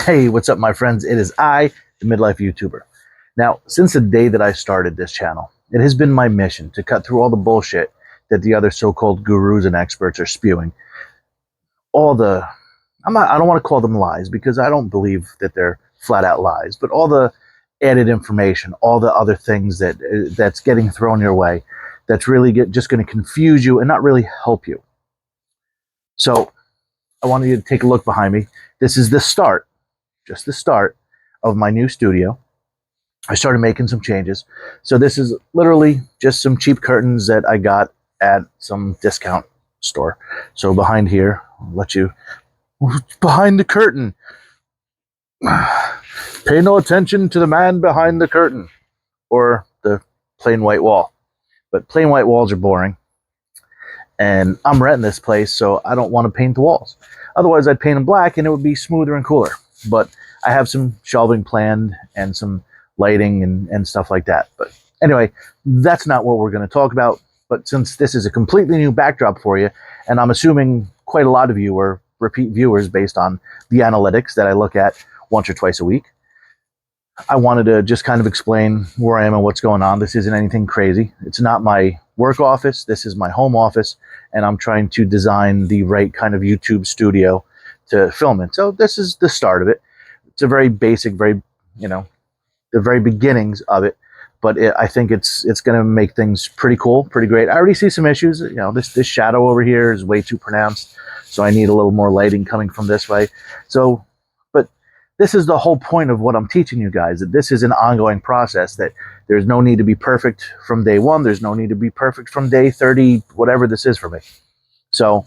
Hey, what's up, my friends? It is I, the Midlife YouTuber. Now, since the day that I started this channel, it has been my mission to cut through all the bullshit that the other so-called gurus and experts are spewing. All the, I don't want to call them lies because I don't believe that they're flat out lies, but all the added information, all the other things that's getting thrown your way, that's really just going to confuse you and not really help you. So I wanted you to take a look behind me. This is the start, just the start of my new studio. I started making some changes. So this is literally just some cheap curtains that I got at some discount store. So behind here, I'll let you, behind the curtain. Pay no attention to the man behind the curtain, or the plain white wall. But plain white walls are boring. And I'm renting this place, so I don't want to paint the walls. Otherwise, I'd paint them black and it would be smoother and cooler. But I have some shelving planned and some lighting and stuff like that. But anyway, that's not what we're going to talk about. But since this is a completely new backdrop for you, and I'm assuming quite a lot of you are repeat viewers based on the analytics that I look at once or twice a week, I wanted to just kind of explain where I am and what's going on. This isn't anything crazy. It's not my work office. This is my home office, and I'm trying to design the right kind of YouTube studio to film in. So this is the start of it. It's a very basic, very, the very beginnings of it, but I think it's going to make things pretty cool, pretty great. I already see some issues. This shadow over here is way too pronounced, so I need a little more lighting coming from this way. So, but this is the whole point of what I'm teaching you guys, that this is an ongoing process, that there's no need to be perfect from day one. There's no need to be perfect from day 30, whatever this is for me. So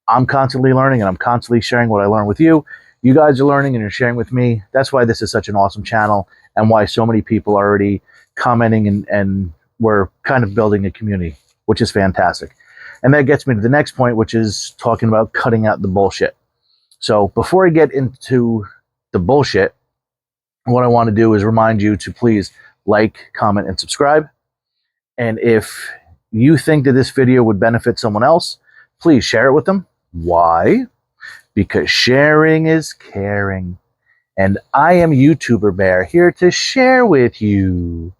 I'm constantly learning, and I'm constantly sharing what I learn with you. You guys are learning and you're sharing with me. That's why this is such an awesome channel, and why so many people are already commenting, and we're kind of building a community, which is fantastic. And that gets me to the next point, which is talking about cutting out the bullshit. So before I get into the bullshit, what I want to do is remind you to please like, comment, and subscribe. And if you think that this video would benefit someone else, please share it with them. Why? Because sharing is caring. And I am YouTuber Bear, here to share with you.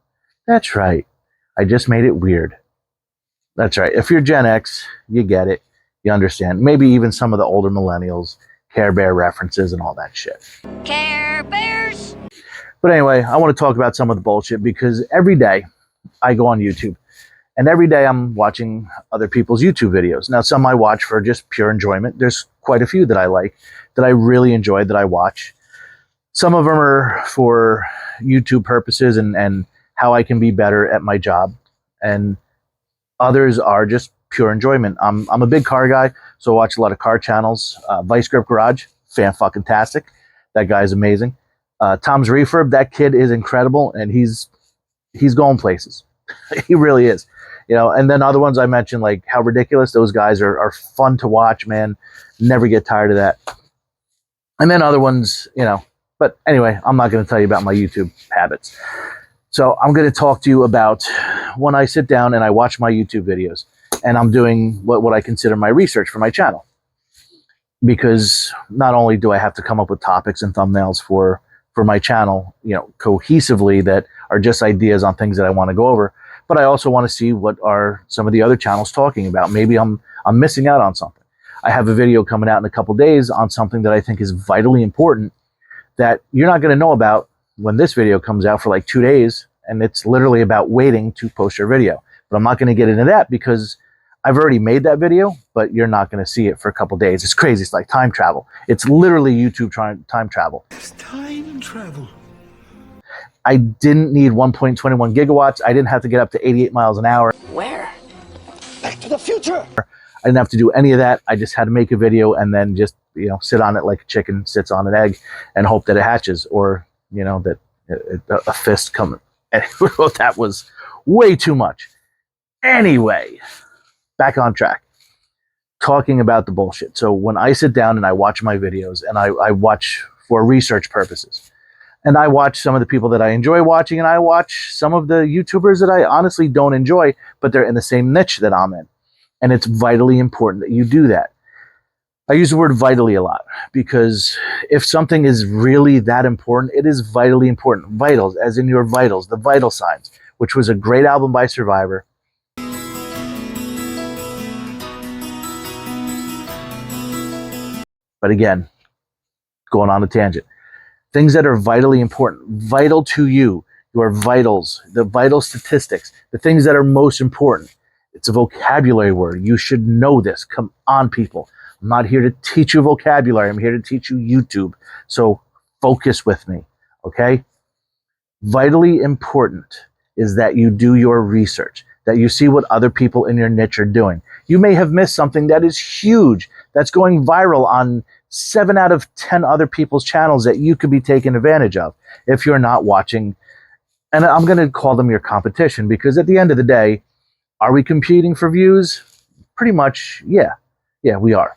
That's right. I just made it weird. That's right. If you're Gen X, you get it. You understand. Maybe even some of the older millennials, Care Bear references and all that shit. Care Bears! But anyway, I want to talk about some of the bullshit, because every day I go on YouTube, and every day I'm watching other people's YouTube videos. Now, some I watch for just pure enjoyment. There's quite a few that I like, that I really enjoy, that I watch. Some of them are for YouTube purposes and how I can be better at my job. And others are just pure enjoyment. I'm a big car guy, so I watch a lot of car channels. Vice Grip Garage, fan-fucking-tastic. That guy's amazing. Tom's Refurb, that kid is incredible, and he's going places. He really is. And then other ones I mentioned, like How Ridiculous, those guys are fun to watch, man. Never get tired of that. And then other ones, but anyway, I'm not going to tell you about my YouTube habits. So I'm going to talk to you about when I sit down and I watch my YouTube videos, and I'm doing what I consider my research for my channel. Because not only do I have to come up with topics and thumbnails for my channel, cohesively, that are just ideas on things that I want to go over, but I also want to see what are some of the other channels talking about. Maybe I'm missing out on something. I have a video coming out in a couple days on something that I think is vitally important that you're not going to know about when this video comes out for like 2 days, and it's literally about waiting to post your video. But I'm not going to get into that because I've already made that video, but you're not going to see it for a couple days. It's crazy. It's like time travel. It's literally YouTube trying time travel. It's time travel. I didn't need 1.21 gigawatts. I didn't have to get up to 88 miles an hour. Where? Back to the future. I didn't have to do any of that. I just had to make a video and then just, sit on it like a chicken sits on an egg and hope that it hatches, or, that a fist comes. That was way too much. Anyway, back on track. Talking about the bullshit. So when I sit down and I watch my videos, and I watch for research purposes, and I watch some of the people that I enjoy watching, and I watch some of the YouTubers that I honestly don't enjoy, but they're in the same niche that I'm in. And it's vitally important that you do that. I use the word vitally a lot because if something is really that important, it is vitally important. Vitals, as in your vitals, the vital signs, which was a great album by Survivor. But again, going on a tangent. Things that are vitally important, vital to you, your vitals, the vital statistics, the things that are most important. It's a vocabulary word. You should know this. Come on, people. I'm not here to teach you vocabulary. I'm here to teach you YouTube. So focus with me, okay? Vitally important is that you do your research, that you see what other people in your niche are doing. You may have missed something that is huge, that's going viral on 7 out of 10 other people's channels that you could be taking advantage of if you're not watching. And I'm going to call them your competition because at the end of the day, are we competing for views? Pretty much, yeah. Yeah, we are.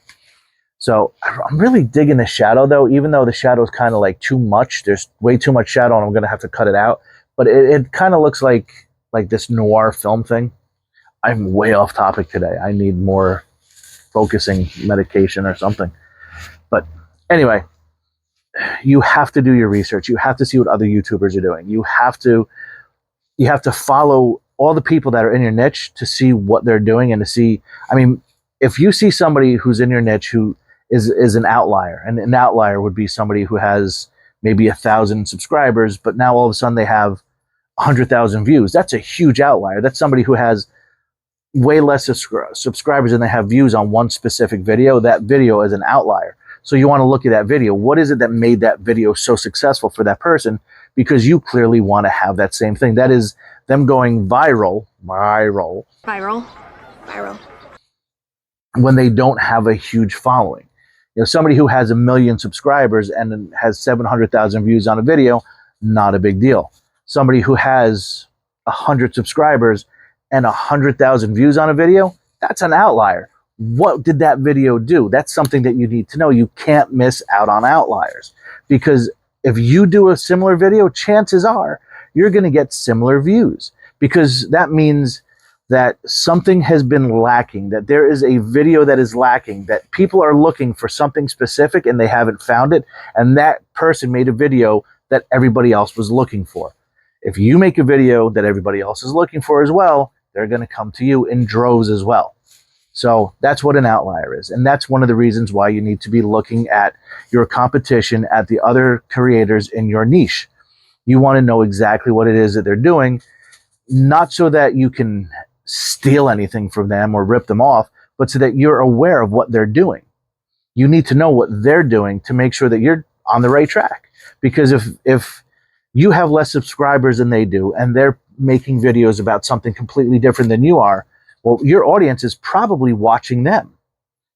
So I'm really digging the shadow, though, even though the shadow is kind of like too much. There's way too much shadow, and I'm going to have to cut it out. But it kind of looks like this noir film thing. I'm way off topic today. I need more focusing medication or something. But anyway, you have to do your research. You have to see what other YouTubers are doing. You have to follow all the people that are in your niche to see what they're doing and to see. I mean, if you see somebody who's in your niche who is an outlier, and an outlier would be somebody who has maybe 1,000 subscribers, but now all of a sudden they have 100,000 views. That's a huge outlier. That's somebody who has way less subscribers than they have views on one specific video. That video is an outlier. So you want to look at that video. What is it that made that video so successful for that person? Because you clearly want to have that same thing. That is them going viral, when they don't have a huge following. You know, somebody who has 1 million subscribers and has 700,000 views on a video, not a big deal. Somebody who has 100 subscribers and 100,000 views on a video, that's an outlier. What did that video do? That's something that you need to know. You can't miss out on outliers, because if you do a similar video, chances are you're going to get similar views, because that means that something has been lacking, that there is a video that is lacking, that people are looking for something specific and they haven't found it, and that person made a video that everybody else was looking for. If you make a video that everybody else is looking for as well, they're going to come to you in droves as well. So that's what an outlier is. And that's one of the reasons why you need to be looking at your competition, at the other creators in your niche. You want to know exactly what it is that they're doing, not so that you can steal anything from them or rip them off, but so that you're aware of what they're doing. You need to know what they're doing to make sure that you're on the right track. Because if you have less subscribers than they do, and they're making videos about something completely different than you are, well, your audience is probably watching them.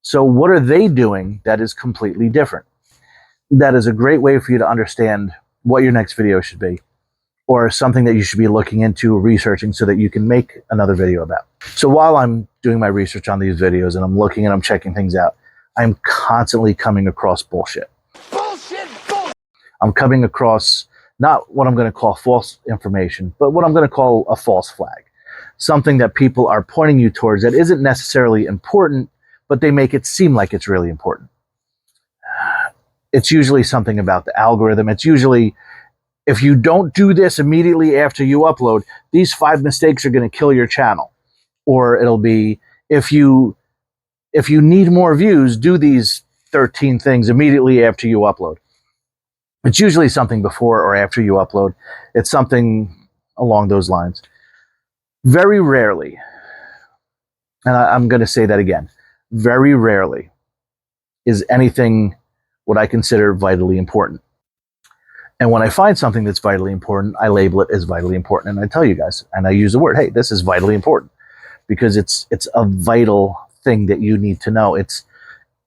So what are they doing that is completely different? That is a great way for you to understand what your next video should be, or something that you should be looking into, researching, so that you can make another video about. So while I'm doing my research on these videos and I'm looking and I'm checking things out, I'm constantly coming across bullshit. I'm coming across not what I'm going to call false information, but what I'm going to call a false flag. Something that people are pointing you towards that isn't necessarily important, but they make it seem like it's really important. It's usually something about the algorithm. It's usually, if you don't do this immediately after you upload, these 5 mistakes are going to kill your channel. Or it'll be, if you need more views, do these 13 things immediately after you upload. It's usually something before or after you upload. It's something along those lines. Very rarely, and I'm going to say that again, very rarely is anything what I consider vitally important. And when I find something that's vitally important, I label it as vitally important, and I tell you guys, and I use the word, hey, this is vitally important, because it's a vital thing that you need to know. It's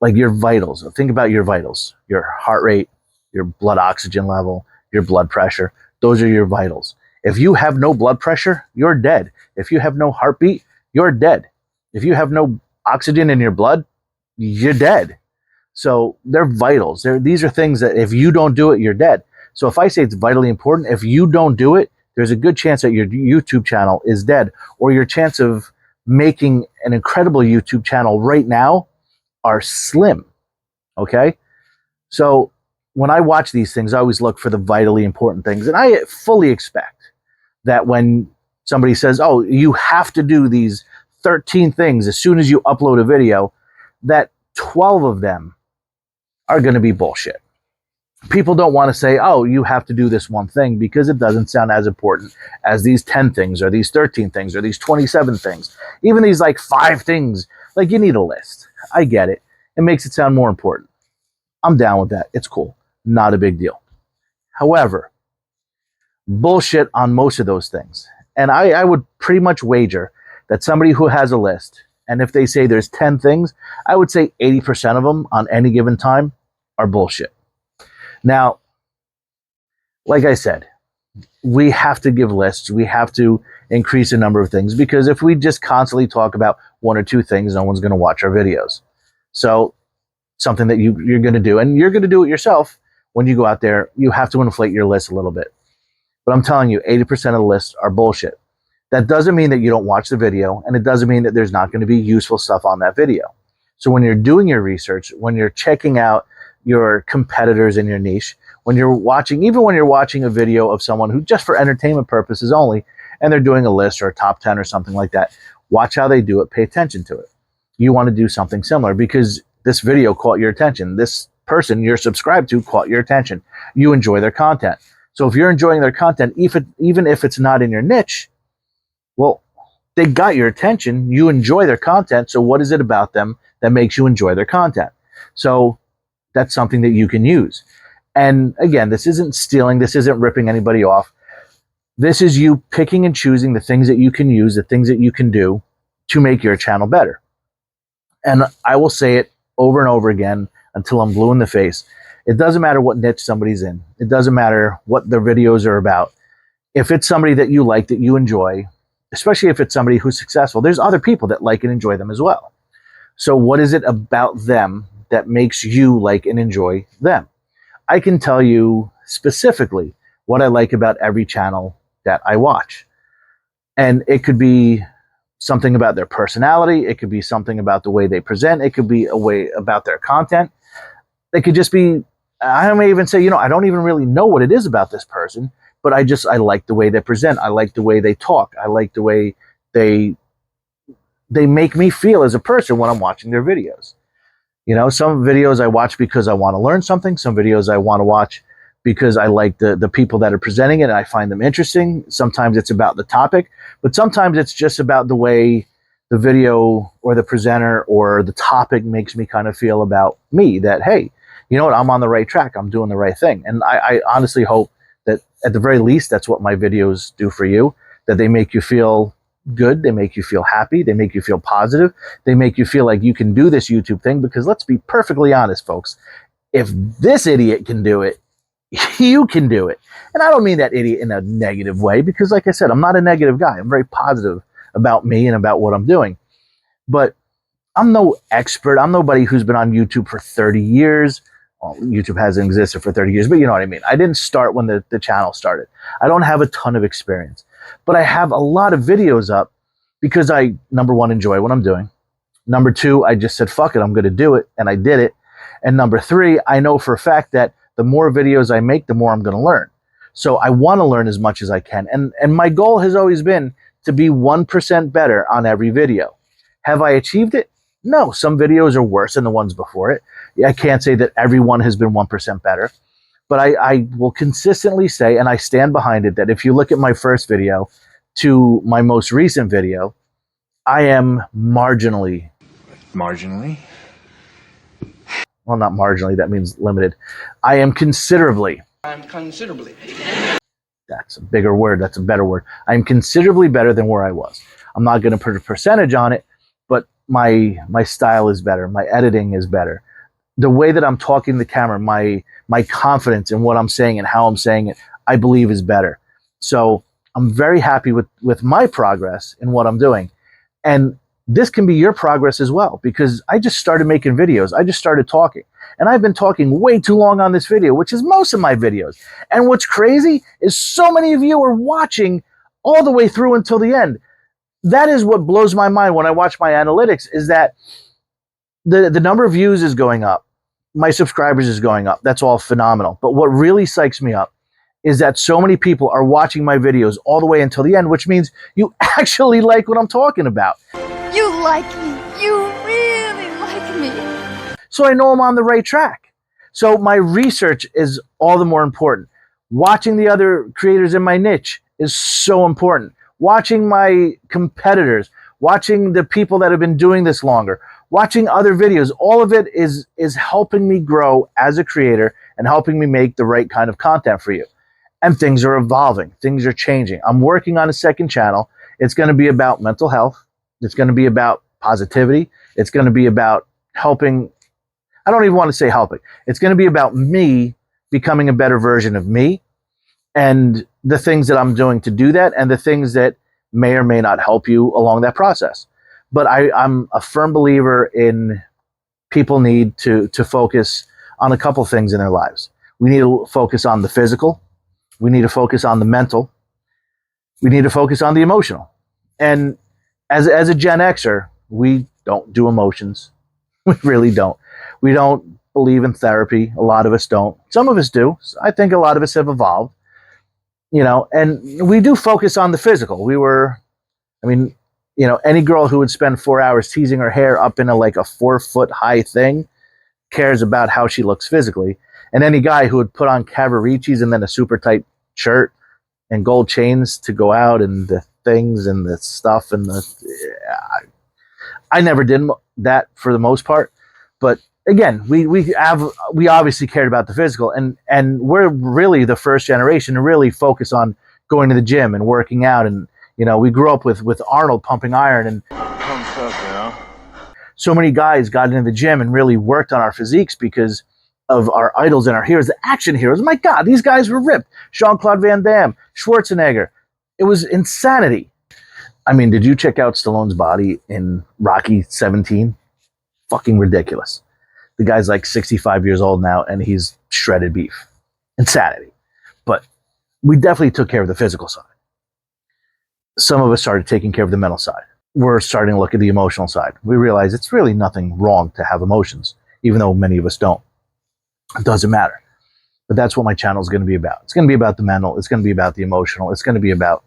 like your vitals. Think about your vitals, your heart rate, your blood oxygen level, your blood pressure. Those are your vitals. If you have no blood pressure, you're dead. If you have no heartbeat, you're dead. If you have no oxygen in your blood, you're dead. So they're vitals. These are things that if you don't do it, you're dead. So if I say it's vitally important, if you don't do it, there's a good chance that your YouTube channel is dead, or your chance of making an incredible YouTube channel right now are slim. Okay? So when I watch these things, I always look for the vitally important things. And I fully expect that when somebody says, oh, you have to do these 13 things as soon as you upload a video, that 12 of them are going to be bullshit. People don't want to say, oh, you have to do this one thing because it doesn't sound as important as these 10 things or these 13 things or these 27 things. Even these like 5 things, like you need a list. I get it. It makes it sound more important. I'm down with that. It's cool. Not a big deal. However, bullshit on most of those things. And I would pretty much wager that somebody who has a list, and if they say there's 10 things, I would say 80% of them on any given time are bullshit. Now, like I said, we have to give lists. We have to increase the number of things because if we just constantly talk about 1 or 2 things, no one's going to watch our videos. So something that you're going to do, and you're going to do it yourself when you go out there, you have to inflate your list a little bit. But I'm telling you, 80% of the lists are bullshit. That doesn't mean that you don't watch the video, and it doesn't mean that there's not going to be useful stuff on that video. So when you're doing your research, when you're checking out your competitors in your niche, when you're watching, even when you're watching a video of someone who just for entertainment purposes only, and they're doing a list or a top 10 or something like that, watch how they do it, pay attention to it. You want to do something similar because this video caught your attention. This person you're subscribed to caught your attention. You enjoy their content. So if you're enjoying their content, even if it's not in your niche, well, they got your attention. You enjoy their content. So what is it about them that makes you enjoy their content? So that's something that you can use. And again, this isn't stealing. This isn't ripping anybody off. This is you picking and choosing the things that you can use, the things that you can do to make your channel better. And I will say it over and over again until I'm blue in the face. It doesn't matter what niche somebody's in. It doesn't matter what their videos are about. If it's somebody that you like, that you enjoy, especially if it's somebody who's successful, there's other people that like and enjoy them as well. So what is it about them that makes you like and enjoy them? I can tell you specifically what I like about every channel that I watch. And it could be something about their personality. It could be something about the way they present. It could be a way about their content. It could just be, I may even say, I don't even really know what it is about this person, but I like the way they present. I like the way they talk. I like the way they make me feel as a person when I'm watching their videos. Some videos I watch because I want to learn something. Some videos I want to watch because I like the people that are presenting it and I find them interesting. Sometimes it's about the topic, but sometimes it's just about the way the video or the presenter or the topic makes me kind of feel about me, that, hey, you know what, I'm on the right track. I'm doing the right thing. And I honestly hope that at the very least, that's what my videos do for you, that they make you feel good. They make you feel happy. They make you feel positive. They make you feel like you can do this YouTube thing, because let's be perfectly honest, folks. If this idiot can do it, you can do it. And I don't mean that idiot in a negative way, because like I said, I'm not a negative guy. I'm very positive about me and about what I'm doing. But I'm no expert. I'm nobody who's been on YouTube for 30 years. Well, YouTube hasn't existed for 30 years, but you know what I mean. I didn't start when the channel started. I don't have a ton of experience, but I have a lot of videos up because I, number one, enjoy what I'm doing. Number two, I just said, fuck it, I'm going to do it. And I did it. And number three, I know for a fact that the more videos I make, the more I'm going to learn. So I want to learn as much as I can. And my goal has always been to be 1% better on every video. Have I achieved it? No, some videos are worse than the ones before it. I can't say that everyone has been 1% better, but I will consistently say, and I stand behind it, that if you look at my first video to my most recent video, I am marginally, well, not marginally, that means limited. I am considerably. That's a bigger word. That's a better word. I'm considerably better than where I was. I'm not going to put a percentage on it, but my style is better. My editing is better. The way that I'm talking to the camera, my confidence in what I'm saying and how I'm saying it, I believe is better. So I'm very happy with my progress in what I'm doing. And this can be your progress as well, because I just started making videos. I just started talking. And I've been talking way too long on this video, which is most of my videos. And what's crazy is so many of you are watching all the way through until the end. That is what blows my mind when I watch my analytics, is that the number of views is going up. my subscribers is going up. That's all phenomenal. But what really psychs me up is that so many people are watching my videos all the way until the end, which means you actually like what I'm talking about. You like me. You really like me. So I know I'm on the right track. So my research is all the more important. Watching the other creators in my niche is so important. Watching my competitors, watching the people that have been doing this longer, watching other videos, all of it is helping me grow as a creator and helping me make the right kind of content for you. And things are evolving. Things are changing. I'm working on a second channel. It's going to be about mental health. It's going to be about positivity. It's going to be about helping. I don't even want to say helping. It's going to be about me becoming a better version of me and the things that I'm doing to do that and the things that may or may not help you along that process. But I'm a firm believer in people need to focus on a couple things in their lives. We need to focus on the physical. We need to focus on the mental. We need to focus on the emotional. And as a Gen Xer, we don't do emotions. We really don't. We don't believe in therapy. A lot of us don't. Some of us do. I think a lot of us have evolved, and we do focus on the physical. Any girl who would spend 4 hours teasing her hair up in a 4-foot high thing cares about how she looks physically. And any guy who would put on Cavariccis and then a super tight shirt and gold chains to go out and the things and the stuff I never did that for the most part. But again, we obviously cared about the physical, and we're really the first generation to really focus on going to the gym and working out. And we grew up with Arnold pumping iron, and so many guys got into the gym and really worked on our physiques because of our idols and our heroes, the action heroes. My God, these guys were ripped. Jean-Claude Van Damme, Schwarzenegger. It was insanity. I mean, did you check out Stallone's body in Rocky 17? Fucking ridiculous. The guy's 65 years old now, and he's shredded beef. Insanity. But we definitely took care of the physical side. Some of us started taking care of the mental side. We're starting to look at the emotional side. We realize it's really nothing wrong to have emotions, even though many of us don't. It doesn't matter. But that's what my channel is going to be about. It's going to be about the mental. It's going to be about the emotional. It's going to be about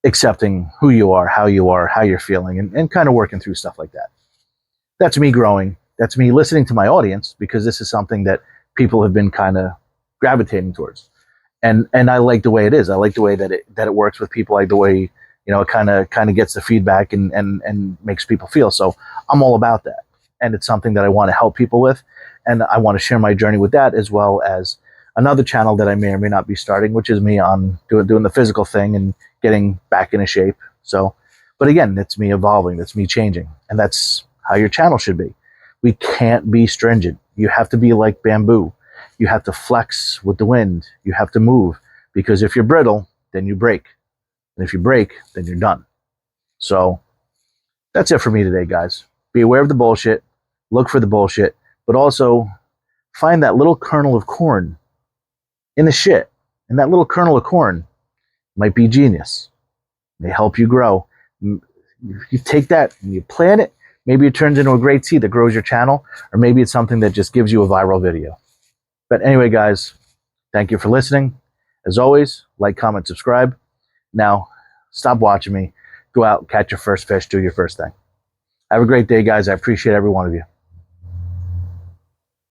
accepting who you are, how you're feeling, and kind of working through stuff like that. That's me growing. That's me listening to my audience, because this is something that people have been kind of gravitating towards. And I like the way it is. I like the way that it works with people. I like the way, it kind of gets the feedback and makes people feel. So I'm all about that. And it's something that I want to help people with. And I want to share my journey with that, as well as another channel that I may or may not be starting, which is me on doing the physical thing and getting back into shape. So, but again, it's me evolving. That's me changing. And that's how your channel should be. We can't be stringent. You have to be like bamboo. You have to flex with the wind. You have to move, because if you're brittle, then you break. And if you break, then you're done. So that's it for me today, guys. Be aware of the bullshit. Look for the bullshit. But also find that little kernel of corn in the shit. And that little kernel of corn might be genius. They help you grow. You take that and you plant it. Maybe it turns into a great seed that grows your channel, or maybe it's something that just gives you a viral video. But anyway, guys, thank you for listening. As always, like, comment, subscribe. Now, stop watching me. Go out, catch your first fish, do your first thing. Have a great day, guys. I appreciate every one of you.